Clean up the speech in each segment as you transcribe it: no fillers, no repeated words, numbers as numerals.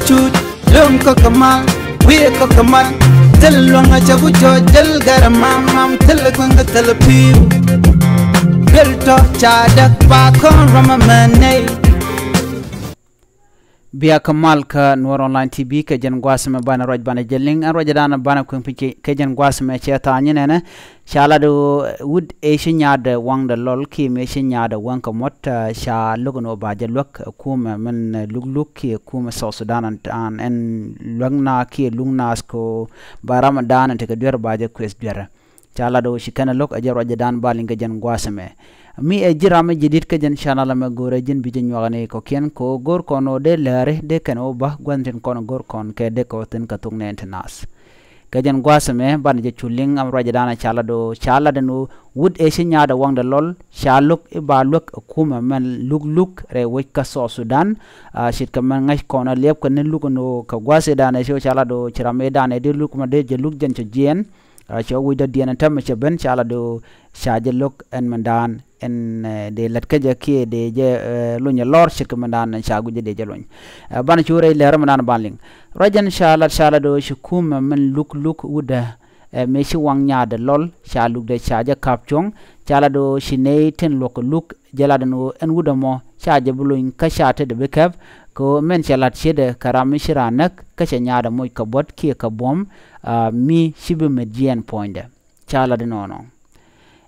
chuj lum ko kamal we ko kamal tel longa chagu jojal garamam mam tel kwanga tel piu belto chadak pa kon ramamane biya kamal ka Noor Online TV ka jan gwasme bana roj bana jelling an rojadana bana ko pike ka jan gwasme cheta nyene shala do wood asinya de wang de lol ki me shinya de wang ka mot sha lugono ba jalok kuma men lugluk ki kuma South Sudan an en lugna ki lugna sko barama dan te ka der ba je quest der shala do shikana lok ajar rojadan balinga jan gwasme mi e jirama jidit ka jan channel ma gore jin bi jin wagane ko ken ko gor kono de lare de kano ba gwanten kono gor kon ke de ko ten ka tung nentenas ka jan gwasame ban je chuling am rajadana chala de no wood e sinya da wang de lol shaluk e baluk kuma man luk re wika so Sudan shit ka man ngai kono lep ko nen lukono ka gwase dana sho chala do chirame dana de luk ma de je luk jan che jien cho wida diana tam che ben chala do shaje luk en mandan en de latkaja ki de je lunya lor shik mandan shagu je de jeloñ ban chure leer mandan baling rajan shala do shukum man luk wuda me shi wang nya de lol shaluk de shaja kapchong chala do shine ten luk jala de no en wuda mo shaje buluñ ka shate de bekab ko men chalat shede karami shiranak ka nya da moy kabot ki ka bom mi shibe median point chala de nono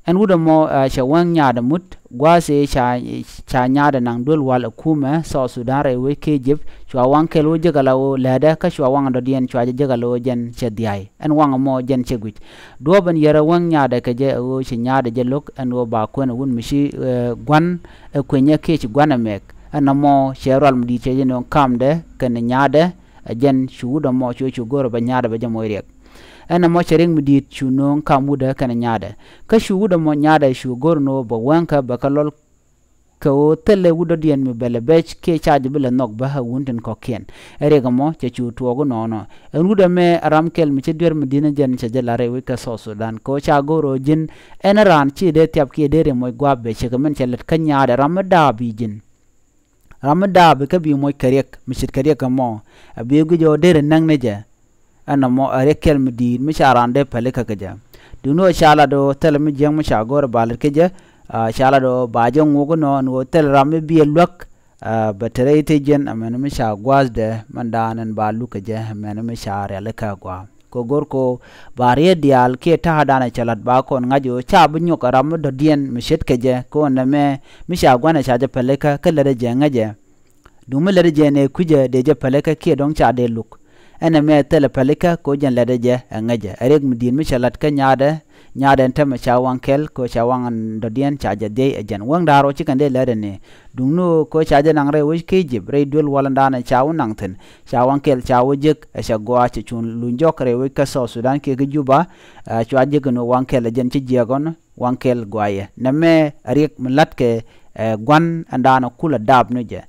en wuda mo shawang nya da mut gwase cha nya da nang dol wal kuma so sudare we ke jeb chwa wang kelo jegalo lada ka chwa wang do dien chwa jegalo jen chediai en wang mo jen cheguit do ban yara wang nya da ke je o chi nya da jelok en wo ba ko en wun mishi gwan ko nya ke chi gwana mek en mo sheral mudi che no kamde ken nya da jen chu do mo chu goro ba nya da ba jamo rek ana mo chering midit chunon kamuda kana nyada ka shuuda mo nyada shu gorno bo wanka bakalol ko tele wudo dien mi bele bech ke chaji bele nok ba ha wunten ko ken erega mo che chu tuogo nono enuda me aramkel mi che der medina jen che jelare wi ka so Sudan ko cha goro jin enaran chi de tyap ki dere mo gwabe che kamen chelet kanyada ramada bi jin ramada be ka bi mo karek mi chit karek mo abi gu jo dere nang neja ana mo arekel midi mi charande pale ka kaja duno shala do tel mi jeng mi shagor bal keja shala do bajo ngogo no tel ramme bi lok batere te jen amen mi shagwaz de mandanen balu keja amen mi share le ka gwa ko gor ko bare dial ke ta hadana chalat ba kon ngajo cha bu nyok ram do dien mi shet keja ko na me mi shagwana chaje pale ka kala de jengaje dume le de ne kuje de je pale ka ke dong cha de luk ana me tele palika ko jan lade je ngaje arek mudin mi chalat ka nyaade ntama chawang kel ko chawang do dien chaje de jan wang daro chikande lade ne dungno ko chaje nangre wi ke jibre dul walanda na chaw nangten chawang kel chawjek asha gwa chi chun lunjok re wi ka so Sudan ke juba chwaje no wang kel jan chi jegon wang kel gwaye name arek mlat ke gwan andana kula dab no je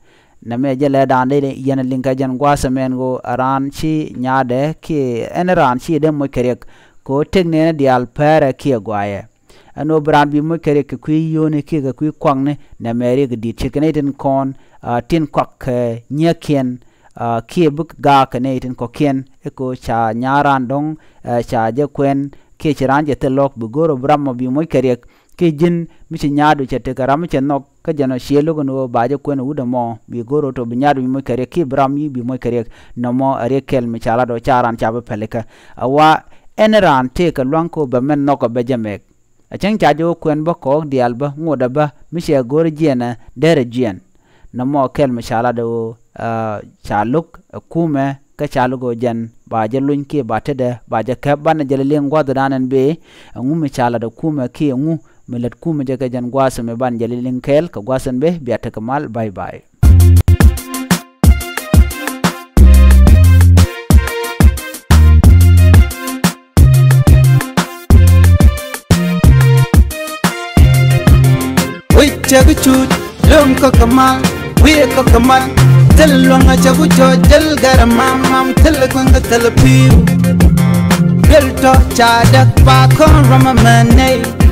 name jele dande yen linka jan gwasa men go aran chi nyade ki eneran chi de mo kerek ko tegne dial pere ki gwaye ano brand bi mo kerek ku yone ki ga ku kwangne na mere di chicken kon tin kwak nyeken ki buk ga kaneten ko ken ko cha nyaran dong cha je kwen ki chiranje te lok bu goro brammo bi mo kerek ki jin mi chi nyadu chete karam chenok ka jano shielo gono baje ko no udamo bi goro to bi nyadu mi mo kare ki bram yi bi mo kare no mo are kel mi chala do charan chabe peleka awa eneran te ka lwanko ba men noko be jamek a chen chajo kwen ba ko di alba ngoda ba mi she gor jena dere jien no mo kel mi chala do chaluk kume ka chalugo jan baje lunki batede baje ka ban jele lengwa danan be ngumi chala do kume ki ngu melet kuma jaga jan gwasa me ban jali linkel ka gwasan be biata kamal bye bye oi jaga chut lom ka kamal we ka kamal tel longa jagu jojal garamam mam tel kwanga tel piu belto chadak pa kon ramamane